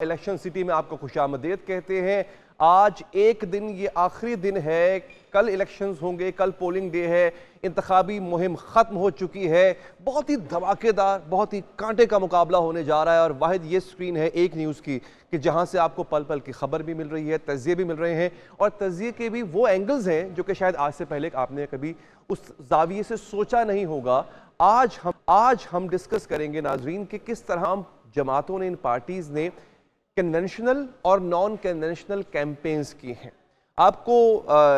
Election city में आपको खुशामदीद कहते हैं। आज एक दिन, ये आखिरी दिन है, कल इलेक्शंस होंगे, कल पोलिंग डे है, इंतखाबी मुहिम ख़त्म हो चुकी है। बहुत ही धमाकेदार, बहुत ही कांटे का मुकाबला होने जा रहा है और वाहिद ये स्क्रीन है एक न्यूज़ की कि जहां से आपको पल पल की खबर भी मिल रही है, तज़िये भी मिल रहे हैं और तज़िये के भी वो एंगल्स हैं जो कि शायद आज से पहले आपने कभी उस जाविये से सोचा नहीं होगा। आज हम डिस्कस करेंगे नाजरीन कि किस तरह जमातों ने, इन पार्टीज़ ने कन्वेंशनल और नॉन कन्वेंशनल कैंपेन्स की हैं। आपको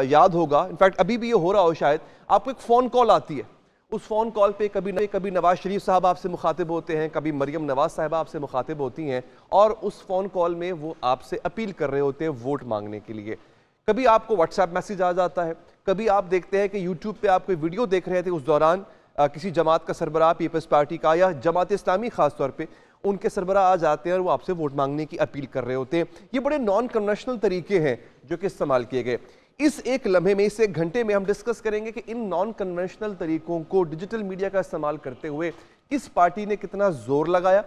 याद होगा, इनफैक्ट अभी भी ये हो रहा हो शायद, आपको एक फ़ोन कॉल आती है, उस फ़ोन कॉल पे कभी नवाज शरीफ साहब आपसे मुखातिब होते हैं, कभी मरियम नवाज साहब आपसे मुखातिब होती हैं और उस फ़ोन कॉल में वो आपसे अपील कर रहे होते हैं वोट मांगने के लिए। कभी आपको व्हाट्सएप मैसेज आ जाता है, कभी आप देखते हैं कि यूट्यूब पे आप कोई वीडियो देख रहे थे, उस दौरान किसी जमात का सरबराह, पीपल्स पार्टी का या जमात इस्लामी खास तौर पे, उनके सरबराह आ जाते हैं और वो आपसे वोट मांगने की अपील कर रहे होते हैं। ये बड़े नॉन कन्वेंशनल तरीके हैं जो कि इस्तेमाल किए गए। इस एक लम्हे में, इस एक घंटे में हम डिस्कस करेंगे कि इन नॉन कन्वेंशनल तरीकों को डिजिटल मीडिया का इस्तेमाल करते हुए किस पार्टी ने कितना जोर लगाया,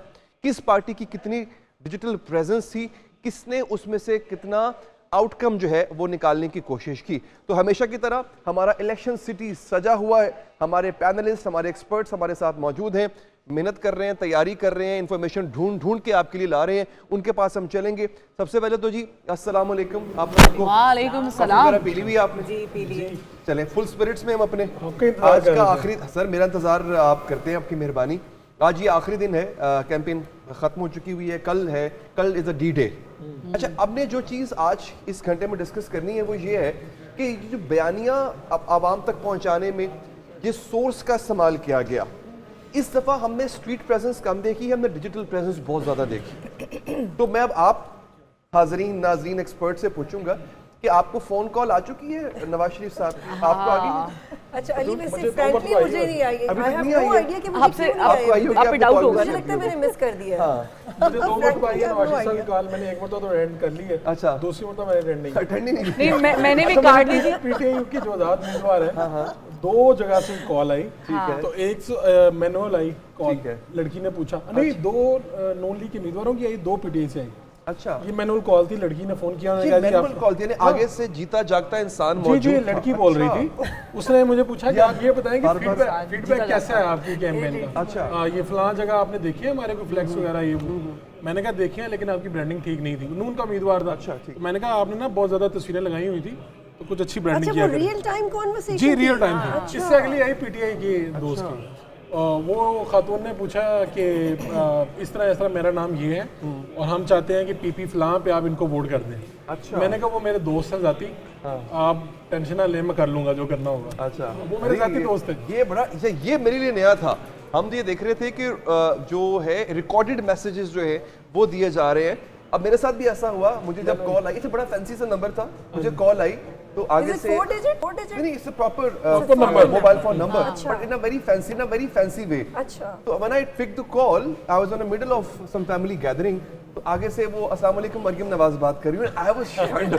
किस पार्टी की कितनी डिजिटल प्रेजेंस थी, किसने उसमें से कितना आउटकम जो है वो निकालने की कोशिश की। तो हमेशा की तरह हमारा इलेक्शन सिटी सजा हुआ है, हमारे पैनलिस्ट, हमारे एक्सपर्ट्स हमारे साथ मौजूद हैं, मेहनत कर रहे हैं, तैयारी कर रहे हैं, इंफॉर्मेशन ढूंढ के आपके लिए ला रहे हैं, उनके पास हम चलेंगे। सबसे पहले तो जी अस्सलाम वालेकुम। आप लोगों वालेकुम सलाम। पी ली हुई आपने? जी पी ली। चलें फुल स्पिरिट्स में हम अपने आज का आखिरी, सर मेरा इंतजार आप करते हैं, आपकी मेहरबानी। आज ये आखिरी दिन है, कैंपेन खत्म हो चुकी हुई है, कल इज अ डी डे। अच्छा, अब ने जो चीज़ आज इस घंटे में डिस्कस करनी है वो ये है कि जो बयानियाँ आवाम तक पहुँचाने में जिस सोर्स का इस्तेमाल किया गया, इस दफ़ा हमने स्ट्रीट प्रेजेंस कम देखी है, हमने डिजिटल प्रेजेंस बहुत ज़्यादा देखी। तो मैं अब आप हाज़रीन, नाज़रीन, एक्सपर्ट से पूछूंगा कि आपको फ़ोन कॉल आ चुकी है नवाज शरीफ साहब की? आपको आ गई? अच्छा अली, वैसे फ्रैंकली मुझे नहीं आई है। अभी आई हैव नहीं आई नो है। आईडिया कि मुझे आपसे क्यों नहीं आई आपको आई होगी, आप पे डाउट होगा। मुझे लगता है मैंने मिस कर दिया। मुझे 2 वोट आई है नवाज शरीफ साहब की कॉल, मैंने एक मरतबा तो अटेंड कर ली है। अच्छा, दूसरी मरतबा मैंने अटेंड नहीं अटेंड ही नहीं। नहीं, मैंने भी कार्ड ली थी। पीटीआई की जो आजाद उम्मीदवार है, 2 जगह से कॉल आई, ठीक है, तो एक मैनुअल आई कॉल, लड़की ने पूछा, नहीं 2 नॉन लीग के उम्मीदवारों की आई, 2 पीटीआई से आई। अच्छा, ये मैनुअल कॉल थी, लड़की ने फोन किया, मैनुअल कॉल थी, आगे से जीता जागता इंसान मौजूद। जी लड़की बोल रही थी, उसने मुझे पूछा कि आप ये बताएं कि फीडबैक कैसा है आपकी कैंपेन का। अच्छा, ये फलां जगह आपने देखी है हमारे को फ्लैक्स वगैरह, ये मैंने कहा देखी है, लेकिन आपकी ब्रांडिंग ठीक नहीं थी। नून का उम्मीदवार था। अच्छा, ठीक। मैंने कहा आपने ना बहुत ज्यादा तस्वीरें लगाई हुई थी, तो कुछ अच्छी ब्रांडिंग किया। Real time conversation? जी रियल टाइम थी। इससे अगली आई पीटीआई की दोस्त की, वो खातून ने पूछा कि इस तरह मेरा नाम ये है और हम चाहते हैं कि पीपी फलां पे आप इनको वोट कर दें। अच्छा, मैंने कहा वो मेरे दोस्त हैं जाती, आप टेंशन ना ले, मैं कर लूंगा जो करना होगा। अच्छा, वो मेरे जाती दोस्त है। ये मेरे लिए नया था। हम ये देख रहे थे कि जो है रिकॉर्डेड मैसेजेस जो है वो दिए जा रहे हैं। अब मेरे साथ भी ऐसा हुआ, मुझे जब कॉल आई, बड़ा फैंसी सा नंबर था, मुझे कॉल आई तो आगे से 4 डिजिट? नहीं, it's a proper number, mobile phone number, but in a very fancy way. अच्छा, तो when I pick the call, I was in the middle of some family gathering, तो आगे से वो अस्सलाम वालेकुम मरियम नवाज बात कर रही है। I was shocked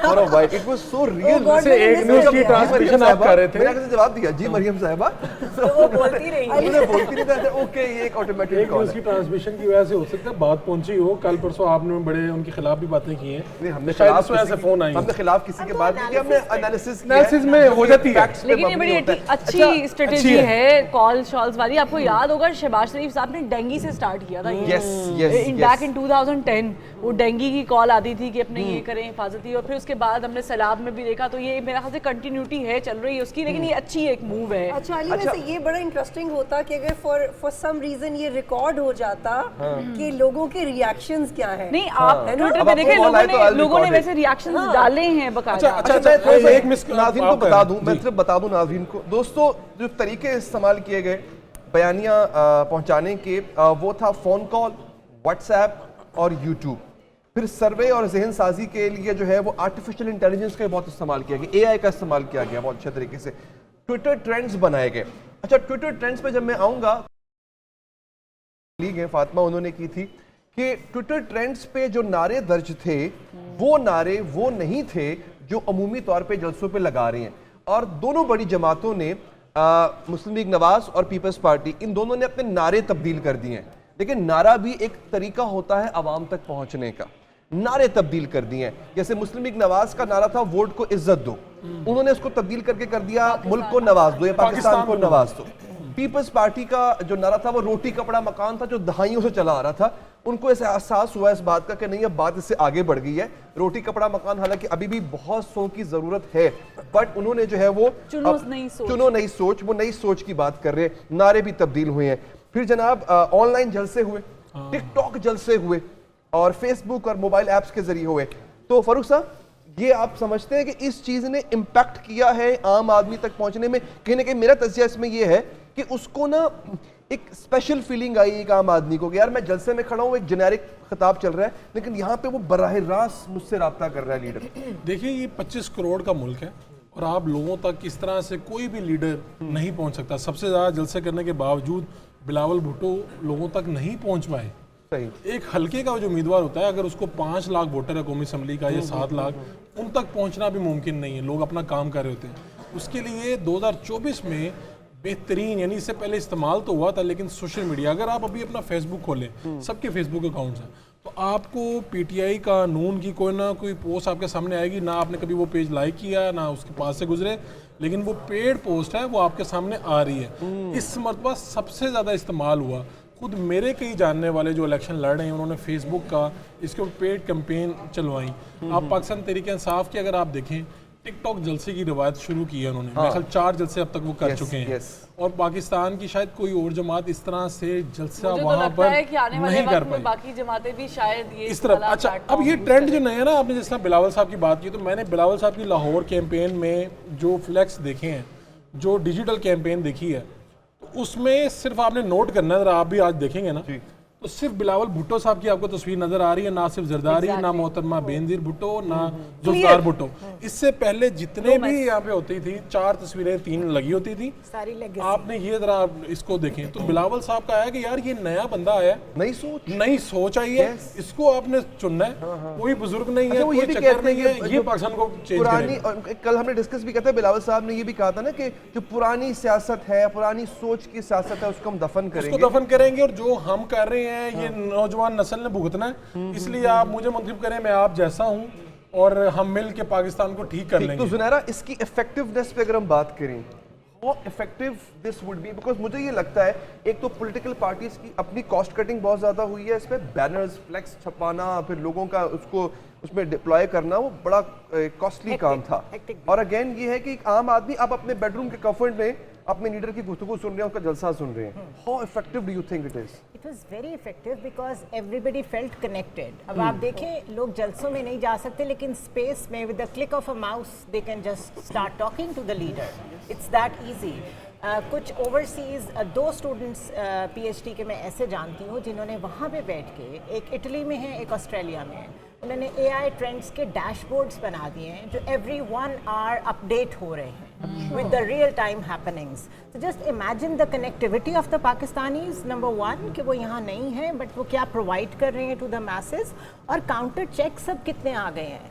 for a while, it was so real. से एक न्यूज़ की ट्रांसमिशन आप कर रहे थे, मैंने कैसे जवाब दिया, जी मरियम साहिबा, तो वो बोलती रही है। मुझे बोलती नहीं था, ओके ये एक ऑटोमेटिक कॉल न्यूज़ की ट्रांसमिशन की वजह से हो सकता है बात पहुंची हो। कल परसों आपने बड़े उनके खिलाफ भी बातें की हैं। नहीं, हमने शायद इस वजह से फोन आई, हमने खिलाफ किसी के बात नहीं किया, हमने एनालिसिस में हो जाती है। लेकिन ये बड़ी अच्छी स्ट्रेटेजी है कॉल शॉल्स वाली। आपको याद होगा शहबाज शरीफ साहब ने डेंगी से स्टार्ट किया था। बैक इन 2010 वो डेंगी की कॉल आती थी कि अपने ये करें हिफाजती, और फिर उसके बाद हमने सैलाब में भी देखा। तो ये मेरा ख्याल से कंटिन्यूटी है, चल रही है उसकी, लेकिन ये अच्छी एक मूव है। अच्छा अली, वैसे ये बड़ा इंटरेस्टिंग होता कि अगर फॉर सम रीजन ये रिकॉर्ड हो जाता कि लोगों के रिएक्शंस क्या है। नहीं, आप ट्विटर पे देखें, लोगों ने वैसे रिएक्शंस डाले हैं बकायदा। अच्छा, एक नाज़रीन को बता दूं, मैं सिर्फ बता दूं नाज़रीन को, दोस्तों जो तरीके इस्तेमाल किए गए बयानियां पहुंचाने के, वो था फ़ोन कॉल, व्हाट्सएप और यूट्यूब। फिर सर्वे और जहन साजी के लिए जो है वो आर्टिफिशियल इंटेलिजेंस का बहुत इस्तेमाल किया गया, एआई का इस्तेमाल किया गया बहुत अच्छे तरीके से। ट्विटर ट्रेंड्स बनाए गए। अच्छा, ट्विटर ट्रेंड्स पे जब मैं आऊँगा, लीग है फातिमा, उन्होंने की थी कि ट्विटर ट्रेंड्स पे जो नारे दर्ज थे वो नारे वो नहीं थे जो अमूमी तौर पे जलसों पे लगा रहे हैं। और दोनों बड़ी जमातों ने, मुस्लिम लीग नवाज और पीपल्स पार्टी, इन दोनों ने अपने नारे तब्दील कर दिए हैं। लेकिन नारा भी एक तरीका होता है आवाम तक पहुंचने का। नारे तब्दील कर दिए हैं, जैसे मुस्लिम लीग नवाज का नारा था वोट को इज्जत दो, उन्होंने उसको तब्दील करके कर दिया मुल्क को नवाज दो या पाकिस्तान को नवाज दो। पीपल्स पार्टी का जो नारा था वो रोटी कपड़ा मकान था, जो दहाइयों से चला आ रहा था। उनको ऐसे एहसास हुआ इस बात का कि नहीं अब बात इससे आगे बढ़ गई है। रोटी कपड़ा मकान हालांकि अभी भी बहुत सौ की जरूरत है, बट उन्होंने जो है वो चुनो नई सोच, वो नई सोच की बात कर रहे हैं। नारे भी तब्दील हुए हैं। फिर जनाब ऑनलाइन जलसे हुए, टिकटॉक जलसे हुए और फेसबुक और मोबाइल ऐप्स के जरिए हुए। तो फारूक साहब, ये आप समझते हैं कि इस चीज ने इम्पैक्ट किया है आम आदमी तक पहुंचने में? कहीं ना कहीं मेरा तज्जिया इसमें यह है कि उसको ना एक स्पेशल फीलिंग आई एक आम आदमी को कि यार मैं जलसे में खड़ा हूं, एक जेनेरिक खिताब चल रहा है, लेकिन यहाँ पे वो बराह रास्त मुझसे राब्ता कर रहा है लीडर। देखिए, ये 25 करोड़ का मुल्क है और आप लोगों तक किस तरह से कोई भी लीडर नहीं पहुंच सकता। सबसे ज़्यादा जलसे करने के बावजूद बिलावल भुट्टो लोगों तक नहीं पहुंच पाए। सही। एक हल्के का जो उम्मीदवार होता है, अगर उसको 5 लाख वोटर है कौमी असम्बली का या 7 लाख, उन तक पहुंचना भी मुमकिन नहीं है। लोग अपना काम कर रहे होते हैं। उसके लिए 2024 में बेहतरीन, यानी इससे पहले इस्तेमाल तो हुआ था, लेकिन सोशल मीडिया, अगर आप अभी अपना फेसबुक खोलें, सबके फेसबुक अकाउंट्स हैं, तो आपको पीटीआई का नून की कोई ना कोई पोस्ट आपके सामने आएगी। ना आपने कभी वो पेज लाइक किया, ना उसके पास से गुजरे, लेकिन वो पेड पोस्ट है, वो आपके सामने आ रही है। इस मरतबा सबसे ज़्यादा इस्तेमाल हुआ। खुद मेरे कई जानने वाले जो इलेक्शन लड़ रहे हैं, उन्होंने फेसबुक का इसके ऊपर पेड कैंपेन चलवाई। आप पाकिस्तान तहरीक इंसाफ की अगर आप देखें, टिकटॉक जलसे की रिवायत शुरू की है उन्होंने। मेरे ख्याल 4 जलसे अब तक वो कर चुके हैं। और पाकिस्तान की शायद कोई और जमात इस तरह से जलसा वहाँ पर नहीं कर पाई। बाकी जमातें भी शायद ये इस तरह। अच्छा, अब ये ट्रेंड जो नया ना, आपने जिस तरह बिलावल साहब की बात की, तो मैंने बिलावल साहब की लाहौर कैंपेन में जो फ्लैक्स देखे हैं, जो डिजिटल कैंपेन देखी है, तो उसमें सिर्फ आपने नोट करना है, आप भी आज देखेंगे ना, तो सिर्फ बिलावल भुट्टो साहब की आपको तस्वीर नजर आ रही है, ना सिर्फ जरदारी, ना मोहतरमा बेनजीर भुट्टो, ना जुल्फकार भुट्टो। इससे पहले जितने भी यहाँ पे होती थी, 4 तस्वीरें 3 लगी होती थी, आपने ये जरा इसको देखें, तो बिलावल साहब का है कि यार ये नया बंदा आया, नई सोच आई है, इसको आपने चुनना है। कोई बुजुर्ग नहीं है, कोई चक्कर नहीं है, ये पाकिस्तान को चेंज करेगा। कल हमने डिस्कस भी किया था, बिलावल साहब ने ये भी कहा था ना कि जो पुरानी सियासत है, पुरानी सोच की सियासत है, उसको हम दफन करेंगे, और जो हम कर रहे हैं ये नौजवान नस्ल ने भुगतना है। इसलिए आप मुझे मंतखब करें, मैं आप जैसा हूं, और हम मिल के पाकिस्तान को ठीक कर लेंगे। तो जुनैरा, इसकी इफेक्टिवनेस पे अगर हम बात करें, how effective this would be? Because मुझे ये लगता है एक तो पॉलिटिकल पार्टीज की अपनी कॉस्ट कटिंग बहुत ज्यादा हुई है, इसमें बैनर्स फ्लेक्स छपाना, फिर लोगों का उसको उसमें डिप्लॉय करना, वो बड़ा कॉस्टली काम था। और अगेन ये है कि एक आम आदमी आप अपने बेडरूम के कम्फर्ट में अपने लीडर की गुफ्तगू सुन रहे हैं, उसका जलसा सुन रहे हैं। How effective do you think it is? It was very effective because everybody felt connected. अब आप देखें, लोग जलसों में नहीं जा सकते, लेकिन स्पेस में with the click of a mouse they can just start talking to the leader. It's that easy. कुछ ओवरसीज 2 स्टूडेंट्स PhD के मैं ऐसे जानती हूँ जिन्होंने वहाँ पे बैठ के, एक इटली में है, एक ऑस्ट्रेलिया में है, उन्होंने AI ट्रेंड्स के डैशबोर्ड्स बना दिए हैं जो एवरी 1 आवर अपडेट हो रहे हैं with the real time happenings. तो just imagine the connectivity of the Pakistanis, number 1 कि वो यहाँ नहीं है, बट वो क्या प्रोवाइड कर रहे हैं टू द मैसेज, और काउंटर चेक सब कितने आ गए हैं।